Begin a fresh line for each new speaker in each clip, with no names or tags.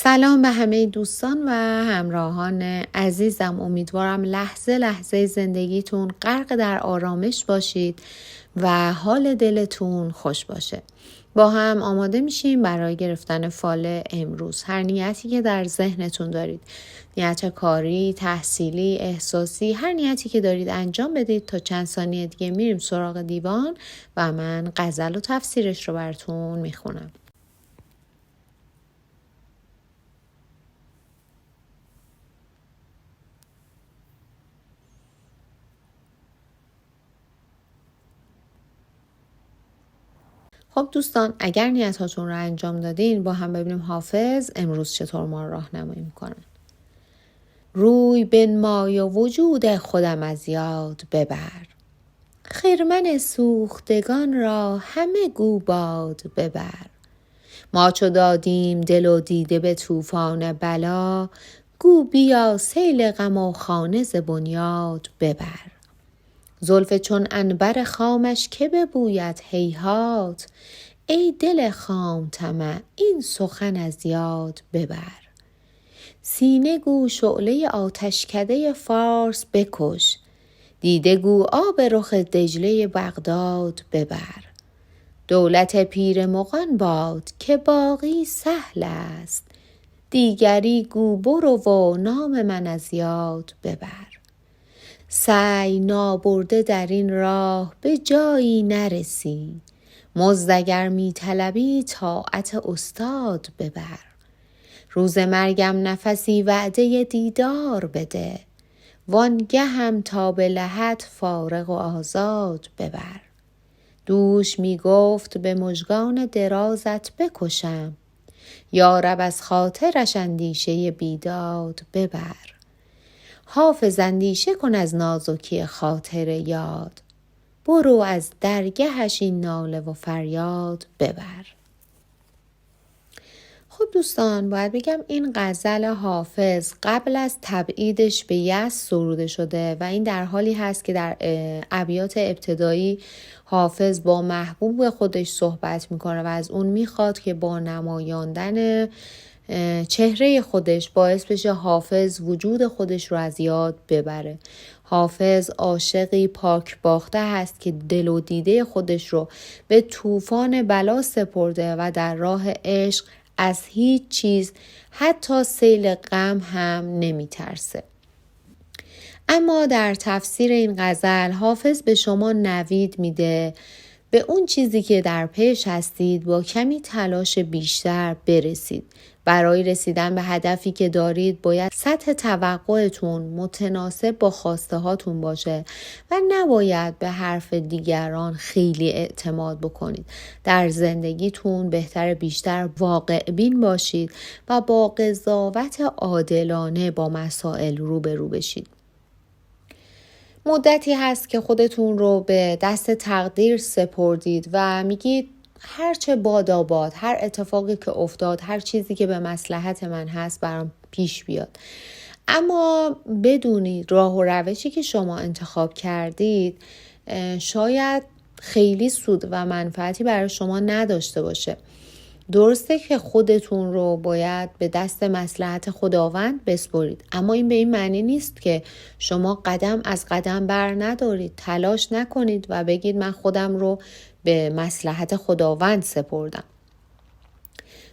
سلام به همه دوستان و همراهان عزیزم. امیدوارم لحظه لحظه زندگیتون غرق در آرامش باشید و حال دلتون خوش باشه. با هم آماده میشیم برای گرفتن فال امروز. هر نیتی که در ذهنتون دارید، نیت کاری، تحصیلی، احساسی، هر نیتی که دارید انجام بدید. تا چند ثانیه دیگه میریم سراغ دیوان و من غزل و تفسیرش رو براتون میخونم. خب دوستان، اگر نیتاتون رو انجام دادین با هم ببینیم حافظ امروز چطور ما رو راهنمایی میکنه. روی بنمای و وجود خودم از یاد ببر، خرمن سوختگان را همه گو باد ببر. ما چو دادیم دل و دیده به طوفان بلا، گو بیا سیل غم و خانه ز بنیاد ببر. زلف چون عنبر خامش که ببوید هیهات، ای دل خام طمع این سخن از یاد ببر. سینه گو شعله آتشکده فارس بکش، دیده گو آب رخ دجله بغداد ببر. دولت پیر مغان باد که باقی سهل است، دیگری گو برو و نام من از یاد ببر. سعی نابرده در این راه به جایی نرسی، مزد اگر می طلبی طاعت استاد ببر. روز مرگم نفسی وعده دیدار بده، وانگه هم تا به لحد فارغ و آزاد ببر. دوش می گفت به مژگان درازت بکشم، یارب از خاطرش اندیشه بیداد ببر. حافظ اندیشه کن از نازکی خاطر یاد، برو از درگهش این ناله و فریاد ببر. خب دوستان، باید بگم این غزل حافظ قبل از تبعیدش به یزد سروده شده و این در حالی هست که در ابیات ابتدایی حافظ با محبوب خودش صحبت میکنه و از اون میخواد که با نمایاندن چهره خودش باعث بشه حافظ وجود خودش رو از یاد ببره. حافظ عاشقی پاک باخته هست که دل و دیده خودش رو به طوفان بلا سپرده و در راه عشق از هیچ چیز حتی سیل غم هم نمی ترسه. اما در تفسیر این غزل حافظ به شما نوید میده به اون چیزی که در پیش هستید با کمی تلاش بیشتر برسید. برای رسیدن به هدفی که دارید باید سطح توقعتون متناسب با خواسته هاتون باشه و نباید به حرف دیگران خیلی اعتماد بکنید. در زندگیتون بهتر بیشتر واقع بین باشید و با قضاوت عادلانه با مسائل روبرو بشید. مدتی هست که خودتون رو به دست تقدیر سپردید و میگید هرچه باد، هر اتفاقی که افتاد، هر چیزی که به مصلحت من هست برام پیش بیاد. اما بدونید راه و روشی که شما انتخاب کردید شاید خیلی سود و منفعتی برای شما نداشته باشه. درسته که خودتون رو باید به دست مصلحت خداوند بسپرید، اما این به این معنی نیست که شما قدم از قدم بر ندارید. تلاش نکنید و بگید من خودم رو به مصلحت خداوند سپردم.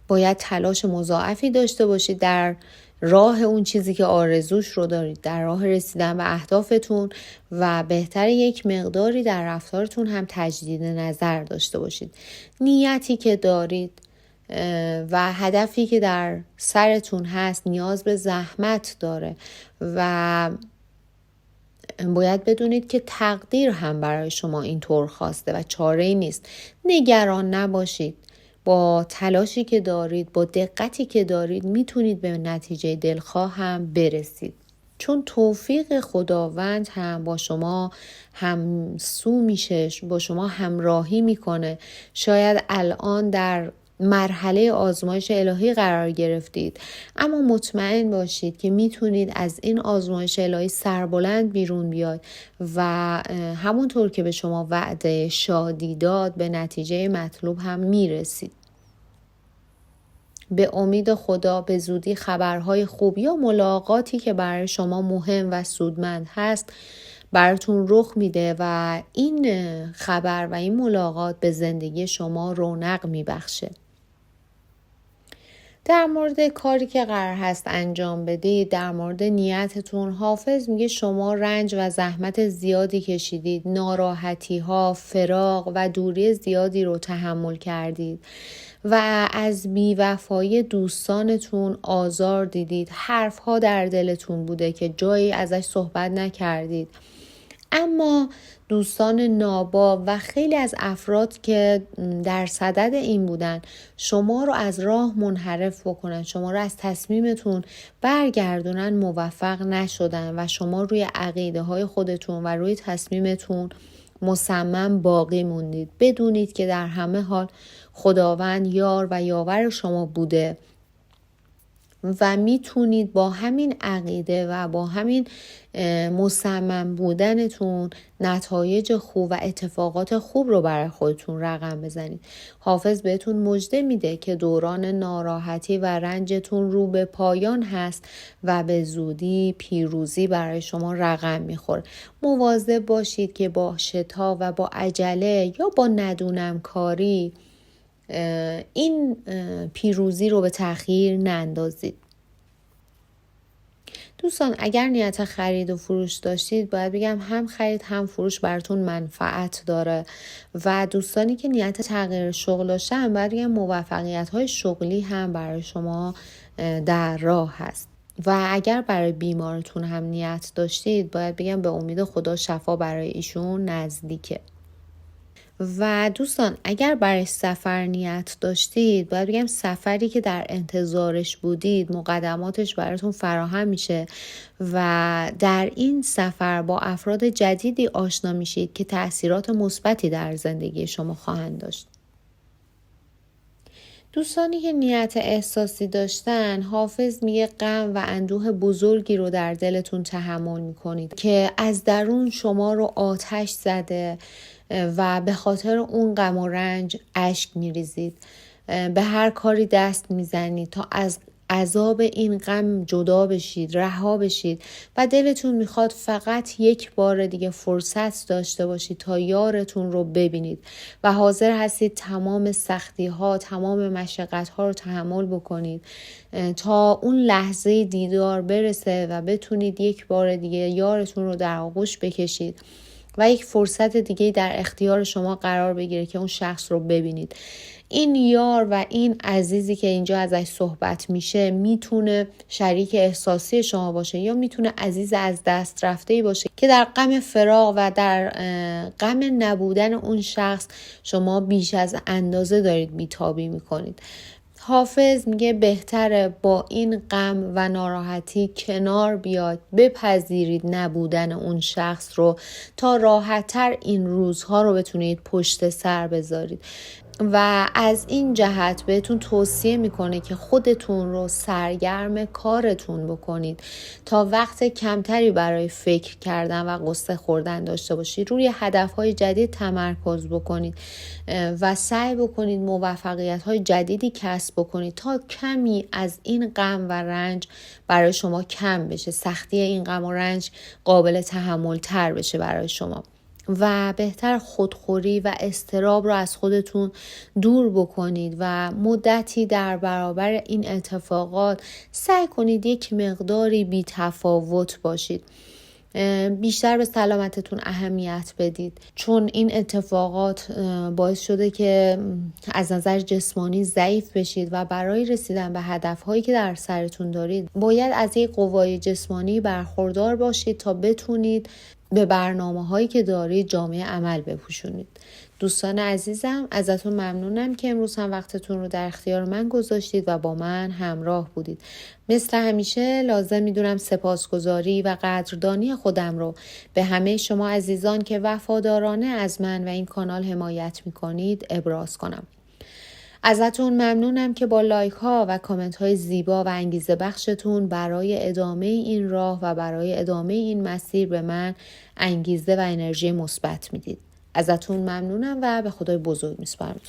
باید تلاش مضاعفی داشته باشید در راه اون چیزی که آرزوش رو دارید، در راه رسیدن به اهدافتون و بهتر یک مقداری در رفتارتون هم تجدید نظر داشته باشید. نیتی که دارید و هدفی که در سرتون هست نیاز به زحمت داره و باید بدونید که تقدیر هم برای شما اینطور خواسته و چاره‌ای نیست. نگران نباشید. با تلاشی که دارید، با دقتی که دارید میتونید به نتیجه دلخواه هم برسید. چون توفیق خداوند هم با شما همسو میشه، با شما همراهی میکنه. شاید الان در مرحله آزمایش الهی قرار گرفتید، اما مطمئن باشید که میتونید از این آزمایش الهی سربلند بیرون بیاید و همونطور که به شما وعده شادی داد به نتیجه مطلوب هم میرسید. به امید خدا به زودی خبرهای خوب یا ملاقاتی که برای شما مهم و سودمند هست براتون رخ میده و این خبر و این ملاقات به زندگی شما رونق میبخشه. در مورد کاری که قرار هست انجام بدید، در مورد نیتتون، حافظ میگه شما رنج و زحمت زیادی کشیدید، ناراحتی ها، فراق و دوری زیادی رو تحمل کردید و از بیوفایی دوستانتون آزار دیدید. حرفها در دلتون بوده که جایی ازش صحبت نکردید، اما دوستان نابا و خیلی از افراد که در صدد این بودن شما رو از راه منحرف بکنن، شما رو از تصمیمتون برگردونن، موفق نشدن و شما روی عقیده های خودتون و روی تصمیمتون مصمم باقی موندید. بدونید که در همه حال خداوند یار و یاور شما بوده و میتونید با همین عقیده و با همین مصمم بودنتون نتایج خوب و اتفاقات خوب رو برای خودتون رقم بزنید. حافظ بهتون مژده میده که دوران ناراحتی و رنجتون رو به پایان هست و به زودی پیروزی برای شما رقم میخوره. مواظب باشید که با شتاب و با عجله یا با ندونم کاری این پیروزی رو به تأخیر نندازید. دوستان اگر نیت خرید و فروش داشتید، باید بگم هم خرید هم فروش براتون منفعت داره و دوستانی که نیت تغییر شغل داشتن، باید بگم موفقیت‌های شغلی هم برای شما در راه هست. و اگر برای بیمارتون هم نیت داشتید، باید بگم به امید خدا شفا برای ایشون نزدیکه. و دوستان اگر برای سفر نیت داشتید، باید بگم سفری که در انتظارش بودید مقدماتش براتون فراهم میشه و در این سفر با افراد جدیدی آشنا میشید که تأثیرات مثبتی در زندگی شما خواهند داشت. دوستانی که نیت احساسی داشتن، حافظ میگه غم و اندوه بزرگی رو در دلتون تحمل میکنید که از درون شما رو آتش زده و به خاطر اون غم و رنج اشک میریزید. به هر کاری دست میزنید تا از عذاب این غم جدا بشید، رها بشید و دلتون میخواد فقط یک بار دیگه فرصت داشته باشید تا یارتون رو ببینید و حاضر هستید تمام سختی ها، تمام مشقت ها رو تحمل بکنید تا اون لحظه دیدار برسه و بتونید یک بار دیگه یارتون رو در آغوش بکشید و یک فرصت دیگه در اختیار شما قرار بگیره که اون شخص رو ببینید. این یار و این عزیزی که اینجا ازش صحبت میشه میتونه شریک احساسی شما باشه یا میتونه عزیز از دست رفته‌ای باشه که در غم فراق و در غم نبودن اون شخص شما بیش از اندازه دارید بیتابی میکنید. حافظ میگه بهتره با این غم و ناراحتی کنار بیاد، بپذیرید نبودن اون شخص رو تا راحت‌تر این روزها رو بتونید پشت سر بذارید و از این جهت بهتون توصیه میکنه که خودتون رو سرگرم کارتون بکنید تا وقت کمتری برای فکر کردن و قصه خوردن داشته باشید. روی هدفهای جدید تمرکز بکنید و سعی بکنید موفقیت‌های جدیدی کسب بکنید تا کمی از این غم و رنج برای شما کم بشه، سختی این غم و رنج قابل تحمل تر بشه برای شما و بهتر خودخوری و اضطراب رو از خودتون دور بکنید و مدتی در برابر این اتفاقات سعی کنید یک مقداری بی تفاوت باشید، بیشتر به سلامتتون اهمیت بدید، چون این اتفاقات باعث شده که از نظر جسمانی ضعیف بشید و برای رسیدن به هدفهایی که در سرتون دارید باید از یک قوای جسمانی برخوردار باشید تا بتونید به برنامه‌هایی که دارید جامعه عمل بپوشونید. دوستان عزیزم ازتون ممنونم که امروز هم وقتتون رو در اختیار من گذاشتید و با من همراه بودید. مثل همیشه لازم میدونم سپاسگزاری و قدردانی خودم رو به همه شما عزیزان که وفادارانه از من و این کانال حمایت میکنید ابراز کنم. ازتون ممنونم که با لایک ها و کامنت های زیبا و انگیزه بخشتون برای ادامه این راه و برای ادامه این مسیر به من انگیزه و انرژی مثبت میدید. ازتون ممنونم و به خدای بزرگ میسپارم.